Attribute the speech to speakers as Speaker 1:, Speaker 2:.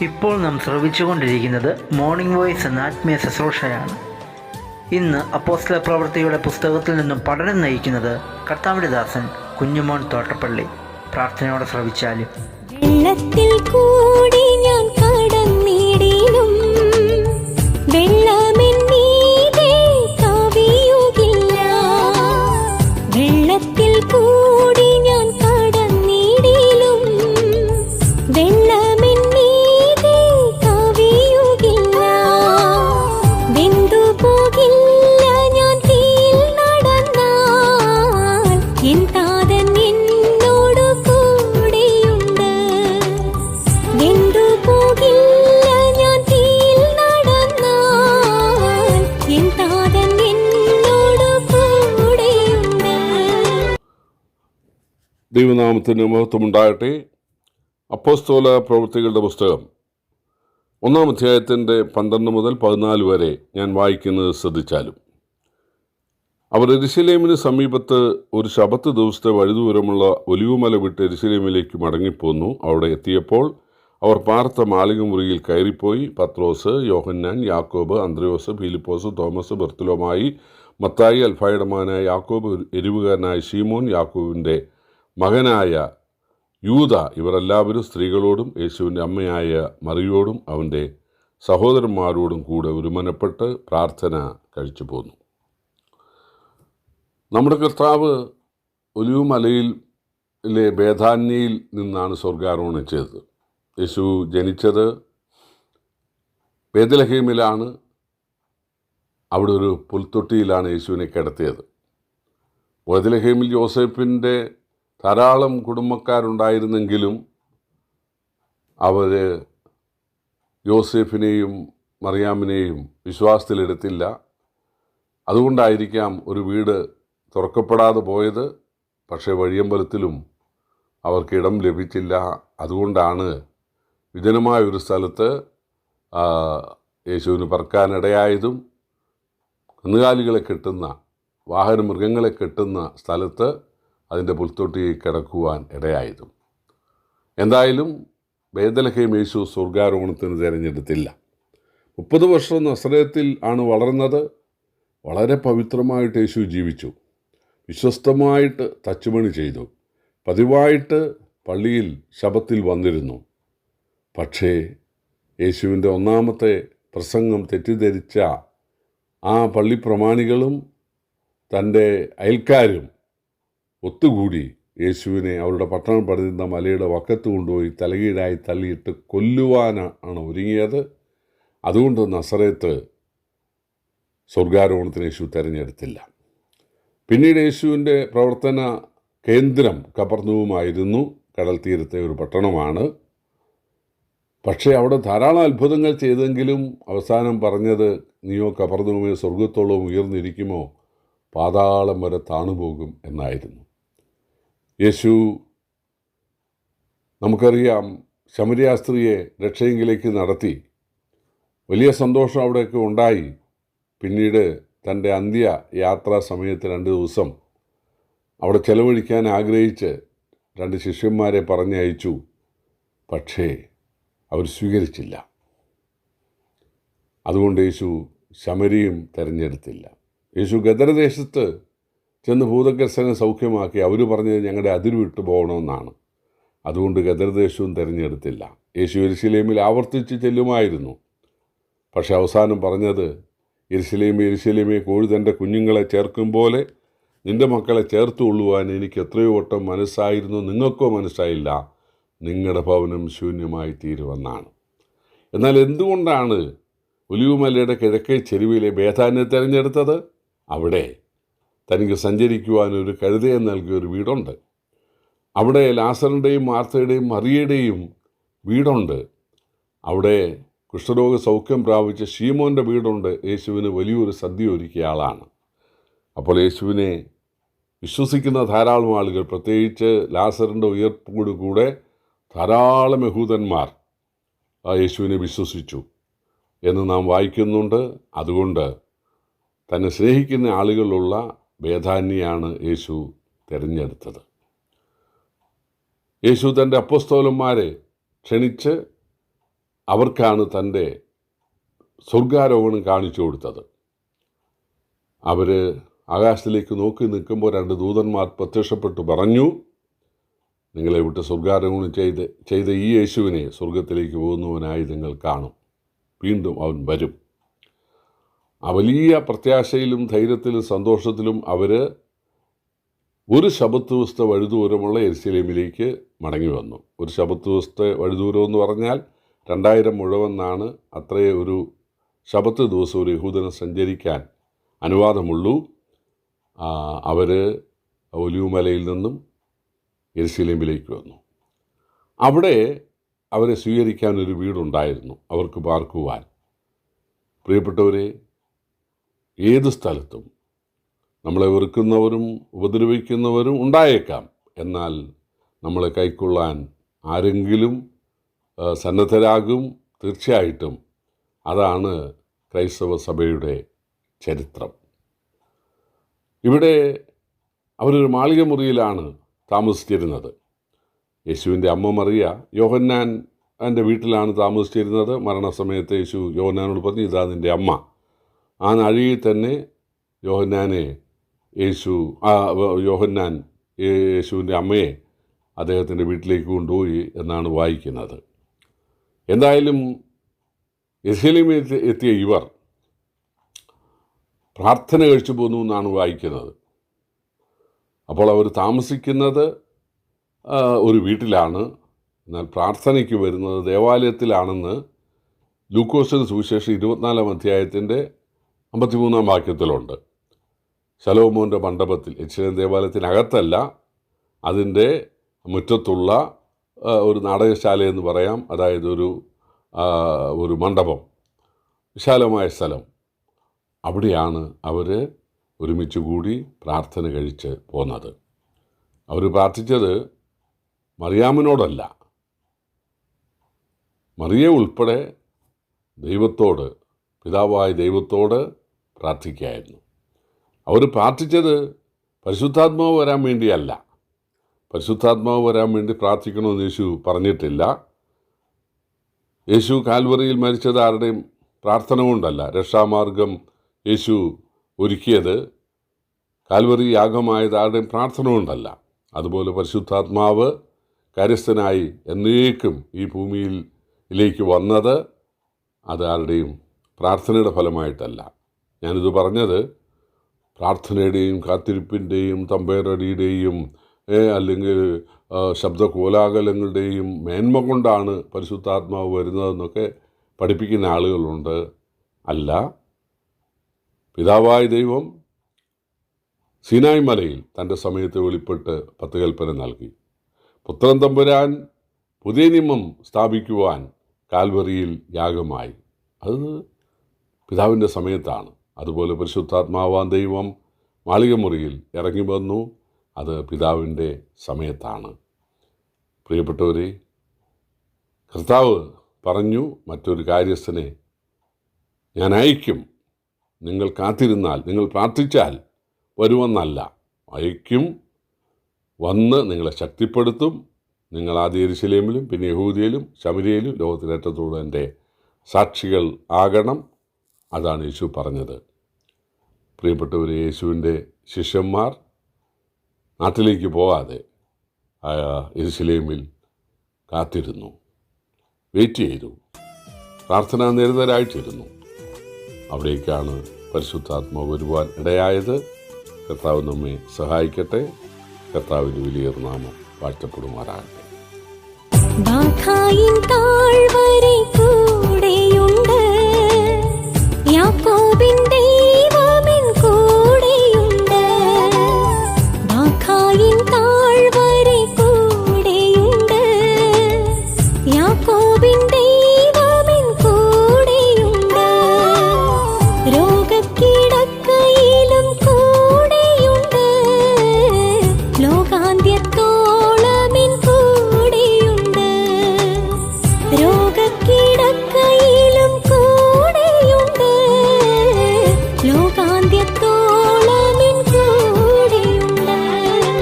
Speaker 1: ഇപ്പോൾ നാം ശ്രവിച്ചുകൊണ്ടിരിക്കുന്നത് morning voice എന്ന ആത്മീയ ശുശ്രൂഷയാണ്. ഇന്ന് അപ്പോസ്തല പ്രവൃത്തിയുടെ പുസ്തകത്തിൽ നിന്നും പഠനം നയിക്കുന്നത് കർത്താവിന്റെ ദാസൻ കുഞ്ഞുമോൻ തോട്ടപ്പള്ളി. പ്രാർത്ഥനയോടെ ശ്രവിച്ചാലും.
Speaker 2: വെള്ളത്തിൽ കൂടി ഞാൻ കടന്നിടിലും വെള്ളമെന്നീതേ കവിയുകില്ല. വെള്ളത്തിൽ കൂടി ഞാൻ കടന്നിടിലും വെള്ളമെന്നീതേ കവിയുകില്ല. വെന്തു പോകില്ല ഞാൻ തീയിൽ നടന്നാൽ എൻ താതൻ എന്നോട് കൂടെയുണ്ട്. വെന്തു പോകില്ല ഞാൻ തീയിൽ നടന്നാൽ എൻ താതൻ എന്നോട് കൂടെയുണ്ട്.
Speaker 3: ദൈവനാമത്തിന് മഹത്വമുണ്ടാകട്ടെ. അപ്പോസ്തല പ്രവൃത്തികളുടെ പുസ്തകം 1-ാം അധ്യായത്തിൻ്റെ 12 മുതൽ 14 വരെ ഞാൻ വായിക്കുന്നത് ശ്രദ്ധിച്ചാലും, അവർ യെരുശലേമിന് സമീപത്ത് ഒരു ശബത്ത് ദിവസത്തെ വഴിദൂരമുള്ള ഒലിവുമല വിട്ട് യെരുശലേമിലേക്ക് മടങ്ങിപ്പോന്നു. അവിടെ എത്തിയപ്പോൾ അവർ പാർത്ത മാളികമുറിയിൽ കയറിപ്പോയി. പത്രോസ്, യോഹന്നാൻ, യാക്കോബ്, അന്ത്രയോസ്, ഫിലിപ്പോസ്, തോമസ്, ബർത്തലോമായി, മത്തായി, അൽഫായുടെ മകനായ യാക്കോബ്, എരിവുകാരനായ ശീമോൻ, യാക്കോബിൻ്റെ മകനായ യൂദ, ഇവരെല്ലാവരും സ്ത്രീകളോടും യേശുവിൻ്റെ അമ്മയായ മറിയോടും അവൻ്റെ സഹോദരന്മാരോടും കൂടെ ഒരുമനപ്പെട്ട് പ്രാർത്ഥന കഴിച്ചു പോന്നു. നമ്മുടെ കർത്താവ് ഒലിവുമലയിലെ ബേഥാന്യയിൽ നിന്നാണ് സ്വർഗ്ഗാരോഹണം ചെയ്തത്. യേശു ജനിച്ചത് ബേത്ലഹേമിലാണ്. അവിടെ ഒരു പുൽത്തൊട്ടിയിലാണ് യേശുവിനെ കിടത്തിയത്. ബേത്ലഹേമിൽ യോസേപ്പിൻ്റെ ധാരാളം കുടുംബക്കാരുണ്ടായിരുന്നെങ്കിലും അവർ യോസേഫിനെയും മറിയാമിനെയും വിശ്വാസത്തിലെടുത്തില്ല. അതുകൊണ്ടായിരിക്കാം ഒരു വീട് തുറക്കപ്പെടാതെ പോയത്. പക്ഷേ വഴിയമ്പലത്തിലും അവർക്ക് ഇടം ലഭിച്ചില്ല. അതുകൊണ്ടാണ് വിജനമായ ഒരു സ്ഥലത്ത് യേശുവിന് പറക്കാനിടയായതും കന്നുകാലികളെ കെട്ടുന്ന മൃഗങ്ങളെ കെട്ടുന്ന സ്ഥലത്ത് അതിൻ്റെ പുൽത്തൊട്ടിയിൽ കിടക്കുവാൻ ഇടയായതും. എന്തായാലും ബേത്ലഹേം യേശു സ്വർഗ്ഗാരോഹണത്തിന് തിരഞ്ഞെടുത്തില്ല. 30 വർഷം നസറേത്തിൽ ആണ് വളർന്നത്. വളരെ പവിത്രമായിട്ട് യേശു ജീവിച്ചു. വിശ്വസ്തമായിട്ട് തച്ചുമണി ചെയ്തു. പതിവായിട്ട് പള്ളിയിൽ ശബത്തിൽ വന്നിരുന്നു. പക്ഷേ യേശുവിൻ്റെ ഒന്നാമത്തെ പ്രസംഗം തെറ്റിദ്ധരിച്ച ആ പള്ളി പ്രമാണികളും തൻ്റെ അയൽക്കാരും ഒത്തുകൂടി യേശുവിനെ അവരുടെ പട്ടണം പണിതിരുന്ന മലയുടെ വക്കത്ത് കൊണ്ടുപോയി തലകീഴായി തള്ളിയിട്ട് കൊല്ലുവാനാണ് ഒരുങ്ങിയത്. അതുകൊണ്ട് നസറേത്ത് സ്വർഗ്ഗാരോഹണത്തിന് യേശു തിരഞ്ഞെടുത്തില്ല. പിന്നീട് യേശുവിൻ്റെ പ്രവർത്തന കേന്ദ്രം കപർന്നവുമായിരുന്നു. കടൽ തീരത്തെ ഒരു പട്ടണമാണ്. പക്ഷേ അവിടെ ധാരാളം അത്ഭുതങ്ങൾ ചെയ്തെങ്കിലും അവസാനം പറഞ്ഞത്, നീയോ കപർന്നവുമേ സ്വർഗത്തോളം ഉയർന്നിരിക്കുമോ, പാതാളം വരെ താണുപോകും എന്നായിരുന്നു. യേശു നമുക്കറിയാം ശമരിയ സ്ത്രീയെ രക്ഷയെങ്കിലേക്ക് നടത്തി. വലിയ സന്തോഷം അവിടെയൊക്കെ ഉണ്ടായി. പിന്നീട് തൻ്റെ അന്ത്യ യാത്രാ സമയത്ത് 2 ദിവസം അവിടെ ചെലവഴിക്കാൻ ആഗ്രഹിച്ച് 2 ശിഷ്യന്മാരെ പറഞ്ഞയച്ചു. പക്ഷേ അവർ സ്വീകരിച്ചില്ല. അതുകൊണ്ട് യേശു ശമരിയും തിരഞ്ഞെടുത്തില്ല. യേശു ഗദരദേശത്ത് ചെന്ന് ഭൂതഗ്രസ്തനെ സൗഖ്യമാക്കി. അവർ പറഞ്ഞത് ഞങ്ങളുടെ അതിര് വിട്ടു പോകണമെന്നാണ്. അതുകൊണ്ട് ഗദരദേശവും തിരഞ്ഞെടുത്തില്ല. യേശു യെരുശലേമിൽ ആവർത്തിച്ച് ചെല്ലുമായിരുന്നു. പക്ഷെ അവസാനം പറഞ്ഞത്, യെരുശലേമേ കോഴി തൻ്റെ കുഞ്ഞുങ്ങളെ ചേർക്കും പോലെ നിൻ്റെ മക്കളെ ചേർത്തുകൊള്ളുവാൻ എനിക്ക് എത്രയോ വട്ടം മനസ്സായിരുന്നു, നിങ്ങൾക്കോ മനസ്സായില്ല, നിങ്ങളുടെ ഭവനം ശൂന്യമായി തീരുമെന്നാണ്. എന്നാൽ എന്തുകൊണ്ടാണ് ഒലിവുമലയുടെ കിഴക്കേ ചെരുവിലെ ബേഥാന്യെ തിരഞ്ഞെടുത്തത്? അവിടെ തനിക്ക് സഞ്ചരിക്കുവാനൊരു കഴുതയെ നൽകിയൊരു വീടുണ്ട്. അവിടെ ലാസറിൻ്റെയും മാർത്തയുടെയും മറിയയുടെയും വീടുണ്ട്. അവിടെ കുഷ്ഠരോഗ സൗഖ്യം പ്രാപിച്ച ശീമോൻ്റെ വീടുണ്ട്. യേശുവിന് വലിയൊരു സദ്യ ഒരുക്കിയ ആളാണ്. അപ്പോൾ യേശുവിനെ വിശ്വസിക്കുന്ന ധാരാളം ആളുകൾ, പ്രത്യേകിച്ച് ലാസറിൻ്റെ ഉയർപ്പോടുകൂടെ ധാരാളം യഹൂദന്മാർ യേശുവിനെ വിശ്വസിച്ചു എന്ന് നാം വായിക്കുന്നുണ്ട്. അതുകൊണ്ട് തന്നെ സ്നേഹിക്കുന്ന ആളുകളുള്ള ബേഥാന്യയാണ് യേശു തിരഞ്ഞെടുത്തത്. യേശു തൻ്റെ അപ്പോസ്തലന്മാരെ ക്ഷണിച്ച് അവർക്കാണ് തൻ്റെ സ്വർഗാരോഹണം കാണിച്ചു കൊടുത്തത്. അവർ ആകാശത്തിലേക്ക് നോക്കി നിൽക്കുമ്പോൾ 2 ദൂതന്മാർ പ്രത്യക്ഷപ്പെട്ടു പറഞ്ഞു, നിങ്ങളെ വിട്ട് സ്വർഗാരോഹണം ചെയ്ത ഈ യേശുവിനെ സ്വർഗത്തിലേക്ക് പോകുന്നവനായി നിങ്ങൾ കാണും, വീണ്ടും അവൻ വരും. ആ വലിയ പ്രത്യാശയിലും ധൈര്യത്തിലും സന്തോഷത്തിലും അവർ ഒരു ശബത്ത് ദിവസത്തെ വഴിദൂരമുള്ള യെരുശലേമിലേക്ക് മടങ്ങി വന്നു. ഒരു ശബത്ത് ദിവസത്തെ വഴിദൂരം എന്ന് പറഞ്ഞാൽ 2000 മുഴമെന്നാണ്. അത്രയേ ഒരു ശബത്ത് ദിവസം ഒരു യഹൂദന് സഞ്ചരിക്കാൻ അനുവാദമുള്ളൂ. അവർ ഒലിവുമലയിൽ നിന്നും യെരുശലേമിലേക്ക് വന്നു. അവിടെ അവരെ സ്വീകരിക്കാൻ ഒരു വീടുണ്ടായിരുന്നു, അവർക്ക് പാർക്കുവാൻ. പ്രിയപ്പെട്ടവരെ, ഏത് സ്ഥലത്തും നമ്മളെ വെറുക്കുന്നവരും ഉപദ്രവിക്കുന്നവരും ഉണ്ടായേക്കാം. എന്നാൽ നമ്മളെ കൈക്കൊള്ളാൻ ആരെങ്കിലും സന്നദ്ധരാകും, തീർച്ചയായിട്ടും. അതാണ് ക്രൈസ്തവ സഭയുടെ ചരിത്രം. ഇവിടെ അവരൊരു മാളിക മുറിയിലാണ് താമസിച്ചിരുന്നത്. യേശുവിൻ്റെ അമ്മ മറിയ യോഹന്നാൻ എൻ്റെ വീട്ടിലാണ് താമസിച്ചിരുന്നത്. മരണസമയത്ത് യേശു യോഹന്നാനോട് പറഞ്ഞു, ഇതാ നിൻ്റെ അമ്മ. ആ നാഴികയിൽ തന്നെ യോഹന്നാൻ യേശുവിൻ്റെ അമ്മയെ അദ്ദേഹത്തിൻ്റെ വീട്ടിലേക്ക് കൊണ്ടുപോയി എന്നാണ് വായിക്കുന്നത്. എന്തായാലും യെരുശലേമിൽ എത്തിയ ഇവർ പ്രാർത്ഥന കഴിച്ചു പോന്നു എന്നാണ് വായിക്കുന്നത്. അപ്പോൾ അവർ താമസിക്കുന്നത് ഒരു വീട്ടിലാണ്, എന്നാൽ പ്രാർത്ഥനയ്ക്ക് വരുന്നത് ദേവാലയത്തിലാണെന്ന് ലൂക്കോസിന് സുവിശേഷം 24-ാം അധ്യായത്തിൻ്റെ 53-ാം വാക്യത്തിലുണ്ട്. ശലോമോൻ്റെ മണ്ഡപത്തിൽ, യെരുശലേം ദേവാലയത്തിനകത്തല്ല, അതിൻ്റെ മുറ്റത്തുള്ള ഒരു നാടകശാലയെന്ന് പറയാം. അതായത് ഒരു മണ്ഡപം, വിശാലമായ സ്ഥലം. അവിടെയാണ് അവർ ഒരുമിച്ച് കൂടി പ്രാർത്ഥന കഴിച്ച് പോന്നത്. അവർ പ്രാർത്ഥിച്ചത് മറിയാമിനോടല്ല, മറിയ ഉൾപ്പെടെ ദൈവത്തോട്, പിതാവായ ദൈവത്തോട് പ്രാർത്ഥിക്കുകയായിരുന്നു. അവർ പ്രാർത്ഥിച്ചത് പരിശുദ്ധാത്മാവ് വരാൻ വേണ്ടിയല്ല. പരിശുദ്ധാത്മാവ് വരാൻ വേണ്ടി പ്രാർത്ഥിക്കണമെന്ന് യേശു പറഞ്ഞിട്ടില്ല. യേശു കാൽവറിയിൽ മരിച്ചത് ആരുടെയും പ്രാർത്ഥന കൊണ്ടല്ല. രക്ഷാമാർഗം യേശു ഒരുക്കിയത്, കാൽവറി യാഗമായത് ആരുടെയും പ്രാർത്ഥന കൊണ്ടല്ല. അതുപോലെ പരിശുദ്ധാത്മാവ് കാര്യസ്ഥനായി എന്നേക്കും ഈ ഭൂമിയിലേക്ക് വന്നത് അത് ആരുടെയും പ്രാർത്ഥനയുടെ ഫലമായിട്ടല്ല. ഞാനിത് പറഞ്ഞത് പ്രാർത്ഥനയുടെയും കാത്തിരിപ്പിൻ്റെയും തമ്പേറടിയുടെയും അല്ലെങ്കിൽ ശബ്ദകോലാഹലങ്ങളുടെയും മേന്മ കൊണ്ടാണ് പരിശുദ്ധാത്മാവ് വരുന്നതെന്നൊക്കെ പഠിപ്പിക്കുന്ന ആളുകളുണ്ട്. അല്ല, പിതാവായ ദൈവം സീനായ് മലയിൽ തൻ്റെ സമയത്ത് വെളിപ്പെട്ട് 10 കൽപ്പന നൽകി. പുത്രൻ തമ്പുരാൻ പുതിയ നിയമം സ്ഥാപിക്കുവാൻ കാൽവറിയിൽ യാഗമായി. അത് പിതാവിൻ്റെ സമയത്താണ്. അതുപോലെ പരിശുദ്ധാത്മാവാൻ ദൈവം മാളികമുറിയിൽ ഇറങ്ങി വന്നു. അത് പിതാവിൻ്റെ സമയത്താണ്. പ്രിയപ്പെട്ടവരെ, കർത്താവ് പറഞ്ഞു, മറ്റൊരു കാര്യസ്ഥനെ ഞാൻ അയക്കും, നിങ്ങൾ കാത്തിരുന്നാൽ, നിങ്ങൾ പ്രാർത്ഥിച്ചാൽ വരുമെന്നല്ല, അയക്കും, വന്ന് നിങ്ങളെ ശക്തിപ്പെടുത്തും. നിങ്ങൾ ആദ്യ യെരുശലേമിലും പിന്നെ യഹൂദിയയിലും ശമരിയയിലും ലോകത്തിലേറ്റത്തോളം എൻ്റെ സാക്ഷികൾ ആകണം. അതാണ് യേശു പറഞ്ഞത്. പ്രിയപ്പെട്ടവരെ, യേശുവിൻ്റെ ശിഷ്യന്മാർ നാട്ടിലേക്ക് പോകാതെ യെരുശലേമിൽ കാത്തിരുന്നു, വെയിറ്റ് ചെയ്തു, പ്രാർത്ഥനാ നിരതരായിട്ടിരുന്നു. അവിടേക്കാണ് പരിശുദ്ധാത്മാവ് വരുവാൻ ഇടയായത്. കർത്താവ് നമ്മെ സഹായിക്കട്ടെ. കർത്താവിൻ്റെ വലിയ നാമം വാഴ്ത്തപ്പെടുമാറാകട്ടെ.